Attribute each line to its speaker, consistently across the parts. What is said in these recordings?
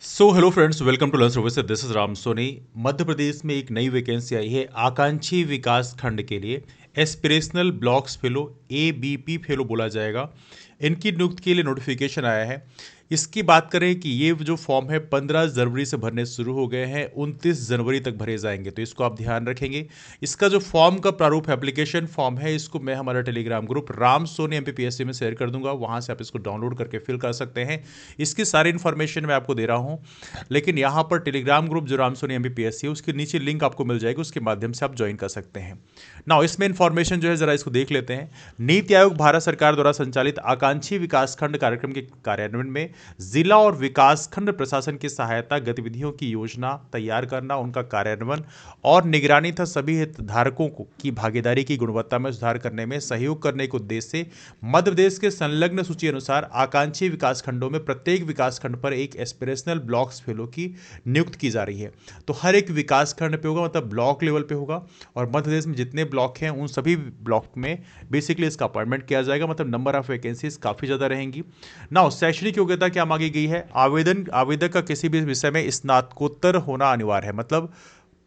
Speaker 1: Hello friends, welcome to learn service. This is Ram Soni. Madhya Pradesh में एक नई वैकेंसी आई है आकांक्षी विकास खंड के लिए। Aspirational blocks fellow, ABP fellow बोला जाएगा। इनकी नियुक्ति के लिए नोटिफिकेशन आया है। इसकी बात करें कि ये जो फॉर्म है 15 जनवरी से भरने शुरू हो गए हैं, 29 जनवरी तक भरे जाएंगे, तो इसको आप ध्यान रखेंगे। इसका जो फॉर्म का प्रारूप एप्लीकेशन फॉर्म है, इसको मैं हमारा Telegram group Ram Soni MPPSC में शेयर कर दूंगा। वहां से आप इसको डाउनलोड करके फिल कर सकते हैं। इसकी सारी इन्फॉर्मेशन मैं आपको दे रहा हूं, लेकिन यहाँ पर टेलीग्राम ग्रुप जो राम सोनी MPPSC है, उसके नीचे लिंक आपको मिल जाएगी, उसके माध्यम से आप ज्वाइन कर सकते हैं। नाउ इसमें इन्फॉर्मेशन जो है जरा इसको देख लेते हैं। नीति आयोग भारत सरकार द्वारा संचालित आकांक्षी विकासखंड कार्यक्रम के कार्यान्वयन में जिला और विकासखंड प्रशासन की सहायता, गतिविधियों की योजना तैयार करना, उनका कार्यान्वयन और निगरानी तथा सभी हितधारकों की भागीदारी की गुणवत्ता में सुधार करने में सहयोग करने के उद्देश्य से मध्य प्रदेश के संलग्न सूची अनुसार आकांक्षी विकासखंडों में प्रत्येक विकासखंड पर एक एस्पिरेशनल ब्लॉक्स फेलो की नियुक्त की जा रही है। तो हर एक विकासखंड पे होगा, मतलब ब्लॉक लेवल पे होगा, और मध्य प्रदेश में जितने ब्लॉक हैं उन सभी ब्लॉक में बेसिकली इसका अपॉइंटमेंट किया जाएगा। मतलब नंबर ऑफ वैकेंसीज काफ़ी ज़्यादा रहेंगी। नाउ शैक्षणिक योग्यता क्या मांगी गई है? आवेदक का किसी भी विषय में स्नातकोत्तर होना अनिवार्य है। मतलब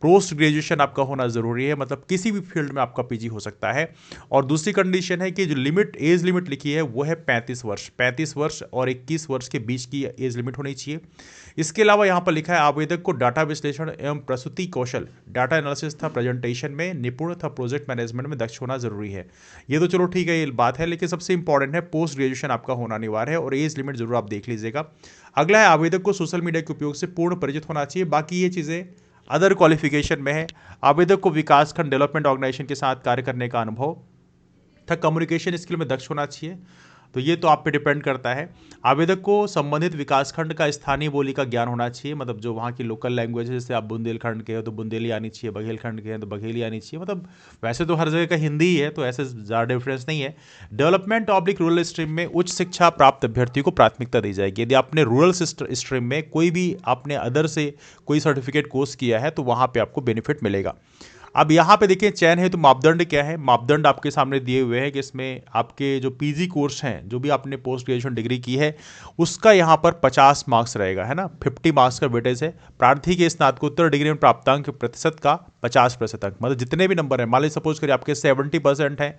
Speaker 1: पोस्ट ग्रेजुएशन आपका होना जरूरी है, मतलब किसी भी फील्ड में आपका PG हो सकता है। और दूसरी कंडीशन है कि जो एज लिमिट लिखी है वो है 35 वर्ष और 21 वर्ष के बीच की एज लिमिट होनी चाहिए। इसके अलावा यहाँ पर लिखा है आवेदक को डाटा विश्लेषण एवं प्रस्तुति कौशल, डाटा एनालिसिस था, प्रेजेंटेशन में निपुण था, प्रोजेक्ट मैनेजमेंट में दक्ष होना जरूरी है। ये तो चलो ठीक है, ये बात है, लेकिन सबसे इंपॉर्टेंट है पोस्ट ग्रेजुएशन आपका होना अनिवार्य है, और एज लिमिट जरूर आप देख लीजिएगा। अगला है आवेदक को सोशल मीडिया के उपयोग से पूर्ण परिचित होना चाहिए। बाकी ये चीज़ें अदर क्वालिफिकेशन में है। आवेदक को विकासखंड डेवलपमेंट ऑर्गेनाइजेशन के साथ कार्य करने का अनुभव तथा कम्युनिकेशन स्किल में दक्ष होना चाहिए। तो ये तो आप पे डिपेंड करता है। आवेदक को संबंधित विकासखंड का स्थानीय बोली का ज्ञान होना चाहिए, मतलब जो वहाँ की लोकल लैंग्वेज है, जैसे आप बुंदेलखंड के हो तो बुंदेली आनी चाहिए, बघेलखंड के हैं तो बघेली आनी चाहिए। मतलब वैसे तो हर जगह का हिंदी ही है, तो ऐसे ज़्यादा डिफरेंस नहीं है। डेवलपमेंट ऑब्लिक रूरल स्ट्रीम में उच्च शिक्षा प्राप्त अभ्यर्थियों को प्राथमिकता दी जाएगी। यदि आपने रूरल स्ट्रीम में कोई भी आपने अदर से कोई सर्टिफिकेट कोर्स किया है तो वहाँ पर आपको बेनिफिट मिलेगा। अब यहाँ पे देखिए चयन है तो मापदंड क्या है? मापदंड आपके सामने दिए हुए हैं कि इसमें आपके जो PG कोर्स हैं, जो भी आपने पोस्ट ग्रेजुएशन डिग्री की है, उसका यहाँ पर 50 मार्क्स रहेगा, है ना। 50 मार्क्स का वेटेज है। प्रार्थी के स्नातकोत्तर डिग्री में प्राप्तांक प्रतिशत का 50% अंक, मतलब जितने भी नंबर है, मान लीजिए सपोज करिए आपके 70% है,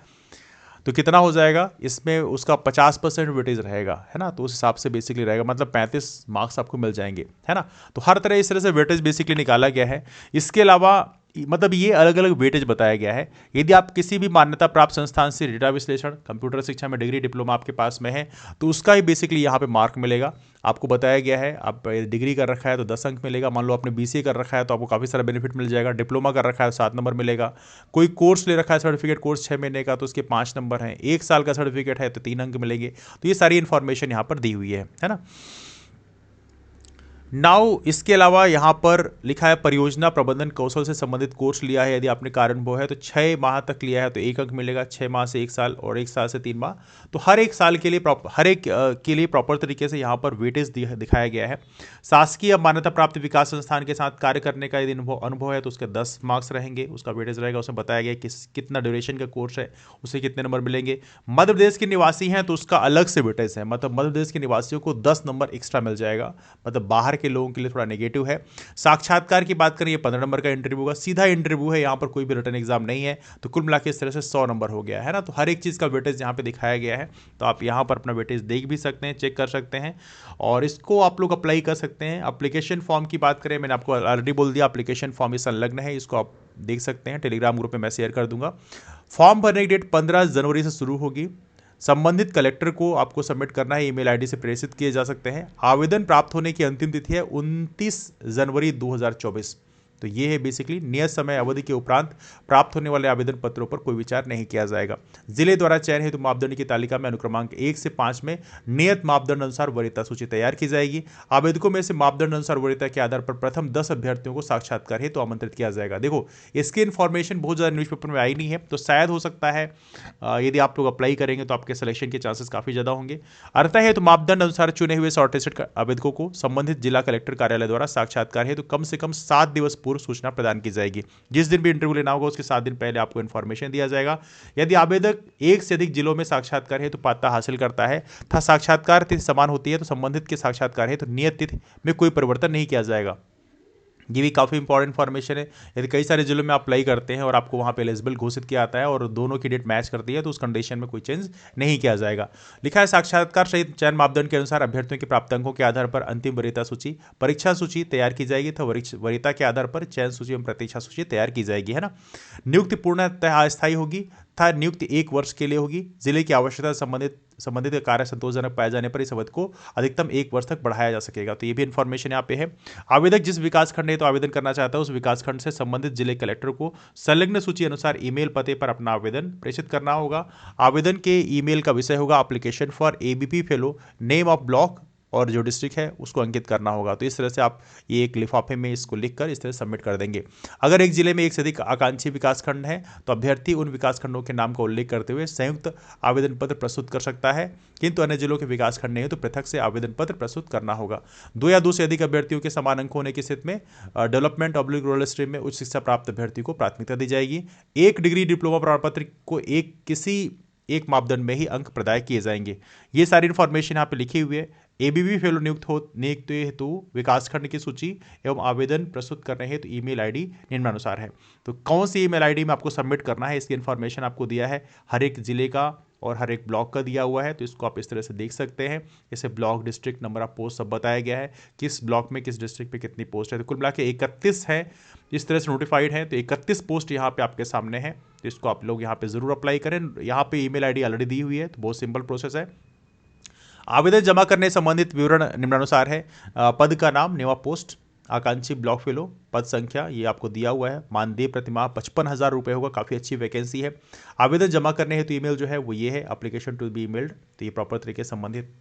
Speaker 1: तो कितना हो जाएगा इसमें? उसका 50% वेटेज रहेगा, है ना। तो उस हिसाब से बेसिकली रहेगा, मतलब 35 मार्क्स आपको मिल जाएंगे, है ना। तो हर तरह इस तरह से वेटेज बेसिकली निकाला गया है। इसके अलावा मतलब ये अलग अलग वेटेज बताया गया है। यदि आप किसी भी मान्यता प्राप्त संस्थान से डेटा विश्लेषण, कंप्यूटर शिक्षा में डिग्री, डिप्लोमा आपके पास में है, तो उसका ही बेसिकली यहाँ पे मार्क मिलेगा। आपको बताया गया है, आप डिग्री कर रखा है तो 10 अंक मिलेगा। मान लो आपने BCA कर रखा है तो आपको काफ़ी सारा बेनिफिट मिल जाएगा। डिप्लोमा कर रखा है तो 7 नंबर मिलेगा। कोई कोर्स ले रखा है सर्टिफिकेट कोर्स 6 महीने का, तो उसके 5 नंबर हैं। 1 साल का सर्टिफिकेट है तो 3 अंक मिलेंगे। तो ये सारी इन्फॉर्मेशन यहाँ पर दी हुई है ना। नाउ इसके अलावा यहाँ पर लिखा है परियोजना प्रबंधन कौशल से संबंधित कोर्स लिया है, यदि आपने कार्य अनुभव है तो 6 माह तक लिया है तो 1 अंक मिलेगा। 6 माह से 1 साल और 1 साल से 3 माह, तो हर एक साल के लिए के लिए प्रॉपर तरीके से यहाँ पर वेटेज दिखाया गया है। शासकीय मान्यता प्राप्त विकास संस्थान के साथ कार्य करने का यदि अनुभव है तो उसके 10 मार्क्स रहेंगे, उसका वेटेज रहेगा। उसमें बताया गया कितना ड्यूरेशन का कोर्स है, उसे कितने नंबर मिलेंगे। मध्य प्रदेश के निवासी हैं तो उसका अलग से वेटेज है, मतलब मध्य प्रदेश के निवासियों को 10 नंबर एक्स्ट्रा मिल जाएगा, मतलब बाहर के लोगों के लिए थोड़ा नेगेटिव है। साक्षात्कार की बात करें, 15 नंबर का इंटरव्यू होगा, सीधा इंटरव्यू है, यहाँ पर कोई भी रिटर्न एग्जाम नहीं है। तो कुल मिला के इस तरह से 100 नंबर हो गया है ना। तो हर एक चीज़ का वेटेज यहाँ पे दिखाया गया है, तो आप यहाँ पर अपना वेटेज देख भी सकते हैं, चेक कर सकते हैं, और इसको आप लोग अप्लाई कर सकते हैं। एप्लीकेशन फॉर्म की बात करें, मैंने आपको ऑलरेडी बोल दिया, एप्लीकेशन फॉर्म ये संलग्न है, इसको आप देख सकते हैं। टेलीग्राम ग्रुप में मैं शेयर कर दूंगा। फॉर्म भरने की डेट 15 जनवरी से शुरू होगी। संबंधित कलेक्टर को आपको सबमिट करना है, ईमेल आईडी से प्रेषित किए जा सकते हैं। आवेदन प्राप्त होने की अंतिम तिथि है 29 जनवरी 2024। तो ये है बेसिकली नियत समय अवधि के उपरांत प्राप्त होने वाले आवेदन पत्रों पर कोई विचार नहीं किया जाएगा। जिले द्वारा चयन हेतु मापदंड की तालिका में अनुक्रमांक 1 से 5 में नियत मापदंड अनुसार वरीयता सूची तैयार की जाएगी। आवेदकों में से मापदंड अनुसार वरीयता के आधार पर प्रथम 10 अभ्यर्थियों को साक्षात्कार हेतु आमंत्रित किया जाएगा। देखो इसकी इन्फॉर्मेशन बहुत ज़्यादा न्यूज़पेपर में आई नहीं है, तो शायद हो सकता है यदि आप लोग अप्लाई करेंगे तो आपके सिलेक्शन के चांसेस काफ़ी ज़्यादा होंगे। अर्थ है तो मापदंड अनुसार चुने हुए शॉर्टलिस्टेड आवेदकों को संबंधित जिला कलेक्टर कार्यालय द्वारा साक्षात्कार हेतु कम से कम 7 दिवस पूर्व सूचना प्रदान की जाएगी। जिस दिन भी इंटरव्यू लेना होगा उसके 7 दिन पहले आपको इन्फॉर्मेशन दिया जाएगा। यदि आवेदक एक से अधिक जिलों में साक्षात्कार है तो पात्रता हासिल करता है तथा साक्षात्कार तिथि समान होती है तो संबंधित के साक्षात्कार है तो नियत तिथि में कोई परिवर्तन नहीं किया जाएगा। ये भी काफ़ी इंपॉर्टेंट इन्फॉर्मेशन है। यदि कई सारे जिलों में आप अप्लाई करते हैं और आपको वहाँ पे एलिजिबल घोषित किया आता है और दोनों की डेट मैच करती है तो उस कंडीशन में कोई चेंज नहीं किया जाएगा। लिखा है साक्षात्कार सहित चयन मापदंड के अनुसार अभ्यर्थियों के प्राप्त अंकों के आधार पर अंतिम वरीयता सूची परीक्षा सूची तैयार की जाएगी तथा वरीयता के आधार पर चयन सूची एवं प्रतीक्षा सूची तैयार की जाएगी, है ना। नियुक्ति पूर्णतः अस्थायी होगी तथा नियुक्ति 1 वर्ष के लिए होगी। जिले की आवश्यकता संबंधित कार्य संतोषजनक पाए जाने पर इस अवधि को अधिकतम 1 वर्ष तक बढ़ाया जा सकेगा। तो ये भी इन्फॉर्मेशन यहाँ पे है। आवेदक जिस विकासखंड है तो आवेदन करना चाहता है उस विकासखंड से संबंधित जिले कलेक्टर को संलग्न सूची अनुसार ईमेल पते पर अपना आवेदन प्रेषित करना होगा। आवेदन के ईमेल का विषय होगा application for ABP fellow, name of block और जो डिस्ट्रिक्ट है उसको अंकित करना होगा। तो इस तरह से आप ये एक लिफाफे में इसको लिखकर इस तरह सबमिट कर देंगे। अगर एक जिले में एक से अधिक आकांक्षी विकासखंड है तो अभ्यर्थी उन विकासखंडों के नाम का उल्लेख करते हुए संयुक्त आवेदन पत्र प्रस्तुत कर सकता है, किंतु अन्य जिलों के विकासखंड नहीं है तो पृथक से आवेदन पत्र प्रस्तुत करना होगा। 2 या 2 से अधिक अभ्यर्थियों के समान अंक होने की स्थिति में डेवलपमेंट ऑब्लिक रूरल स्ट्रीम में उच्च शिक्षा प्राप्त अभ्यर्थी को प्राथमिकता दी जाएगी। 1 डिग्री डिप्लोमा प्रमाण पत्र को किसी एक मापदंड में ही अंक प्रदाय किए जाएंगे। ये सारी इन्फॉर्मेशन यहाँ पे लिखी हुई है। एबीपी फेलो नियुक्त हेतु विकासखंड की सूची एवं आवेदन प्रस्तुत करने हेतु ईमेल आईडी निम्नानुसार है। तो कौन सी ईमेल आईडी में आपको सबमिट करना है इसकी इन्फॉर्मेशन आपको दिया है, हर एक जिले का और हर एक ब्लॉक का दिया हुआ है। तो इसको आप इस तरह से देख सकते हैं। जैसे block, district, number of post सब बताया गया है, किस ब्लॉक में किस डिस्ट्रिक्ट पे कितनी पोस्ट है। तो कुल मिला के 31 है, इस तरह से नोटिफाइड है। तो 31 पोस्ट यहाँ पे आपके सामने है। तो इसको आप लोग यहाँ पे जरूर अप्लाई करें। यहाँ पे ईमेल आईडी ऑलरेडी दी हुई है, तो बहुत सिंपल प्रोसेस है। आवेदन जमा करने संबंधित विवरण निम्नानुसार है। पद का नाम, नेम ऑफ पोस्ट, आकांक्षी ब्लॉक फेलो, पद संख्या ये आपको दिया हुआ है। मानदेय प्रतिमाह 55,000 रुपये होगा, काफ़ी अच्छी वैकेंसी है। आवेदन जमा करने हेतु ईमेल जो है वो ये है, एप्लीकेशन टू बी ईमेल्ड। तो ये प्रॉपर तरीके से संबंधित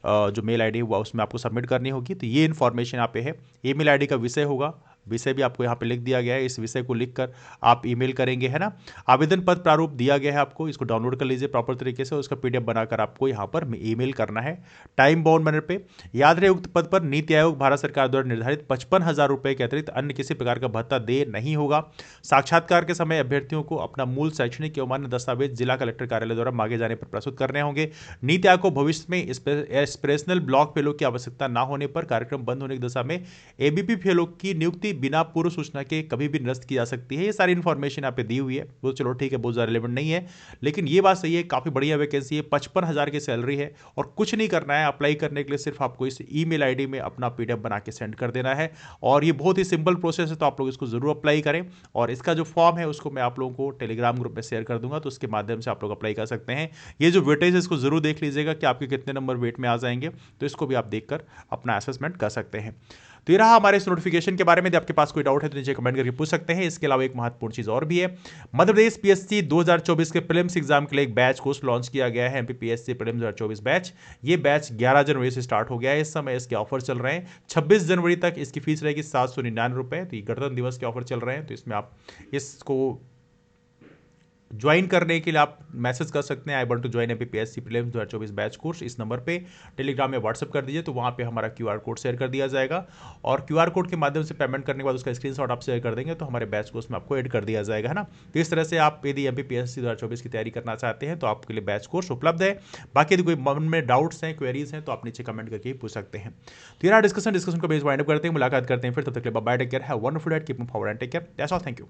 Speaker 1: जो मेल आईडी हुआ उसमें आपको सबमिट करनी होगी। तो ये इन्फॉर्मेशन यहाँ पे है। ईमेल आईडी का विषय होगा, विषय भी आपको यहाँ पे लिख दिया गया है। इस विषय को लिखकर आप ईमेल करेंगे, है ना। आवेदन पत्र प्रारूप दिया गया है आपको, इसको डाउनलोड कर लीजिए प्रॉपर तरीके से। उसका पीडीएफ बनाकर आपको यहाँ पर ईमेल करना है टाइम बाउंड मैनर पे। याद रहे उक्त पद पर नीति आयोग भारत सरकार द्वारा निर्धारित 55,000 रुपये के अतिरिक्त अन्य किसी प्रकार का भत्ता दे नहीं होगा। साक्षात्कार के समय अभ्यर्थियों को अपना मूल शैक्षणिक एवं अन्य दस्तावेज जिला कलेक्टर कार्यालय द्वारा मांगे जाने पर प्रस्तुत करने होंगे। नीति आयोग को भविष्य में एस्पिरेशनल ब्लॉक फेलो की आवश्यकता न होने पर कार्यक्रम बंद होने की दशा में एबीपी फेलो की नियुक्ति बिना पूर्व सूचना के कभी भी निरस्त की जा सकती है। ये सारी इन्फॉर्मेशन यहाँ पे दी हुई है। वो चलो ठीक है, बहुत ज़्यादा रिलेवेंट नहीं है, लेकिन ये बात सही है, काफ़ी बढ़िया वैकेंसी है। 55,000 की सैलरी है और कुछ नहीं करना है। अप्लाई करने के लिए सिर्फ आपको इस ईमेल आईडी में अपना पीडीएफ बना के सेंड कर देना है और ये बहुत ही सिंपल प्रोसेस है। तो आप लोग इसको जरूर अप्लाई करें और इसका जो फॉर्म है उसको मैं आप लोगों को टेलीग्राम ग्रुप में शेयर कर दूंगा, तो उसके माध्यम से आप लोग अप्लाई कर सकते हैं। ये जो वेटेज है इसको जरूर देख लीजिएगा कि आपके कितने नंबर वेट में आ जाएंगे, तो इसको भी आप देखकर अपना असेसमेंट कर सकते हैं। तो ये रहा हमारे इस नोटिफिकेशन के बारे में। यदि आपके पास कोई डाउट है तो नीचे कमेंट करके पूछ सकते हैं। इसके अलावा एक महत्वपूर्ण चीज और भी है, मध्य प्रदेश पीएससी 2024 के प्रीलिम्स एग्जाम के लिए एक बैच कोर्स लॉन्च किया गया है, एमपीपीएससी प्रीलिम्स 2024 बैच। ये बैच 11 जनवरी से स्टार्ट हो गया है। इस समय इसके ऑफर चल रहे हैं। 26 जनवरी तक इसकी फीस रहेगी 799 रुपये। तो ये गणतंत्र दिवस के ऑफर चल रहे हैं, तो इसमें आप इसको ज्वाइन करने के लिए आप मैसेज कर सकते हैं, I want to join MPPSC prelims 2024 batch course. इस नंबर पे टेलीग्राम में व्हाट्सअप कर दीजिए, तो वहाँ पे हमारा क्यूआर कोड शेयर कर दिया जाएगा और क्यूआर कोड के माध्यम से पेमेंट करने के बाद उसका स्क्रीनशॉट आप शेयर कर देंगे तो हमारे बैच कोर्स में आपको ऐड कर दिया जाएगा, है ना। तो इस तरह से आप यदि एमपीपीएससी 2024 की तैयारी करना चाहते हैं तो आपके लिए बैच कोर्स उपलब्ध है। बाकी यदि कोई मन में डाउट्स हैं, क्वेरीज हैं, तो आप नीचे कमेंट करके पूछ सकते हैं। तो ये डिस्कशन को बेस वाइंड अप करते हैं, मुलाकात करते हैं फिर। तब तक के लिए bye, take care, have a wonderful day, keep moving forward and take care, that's all, thank you.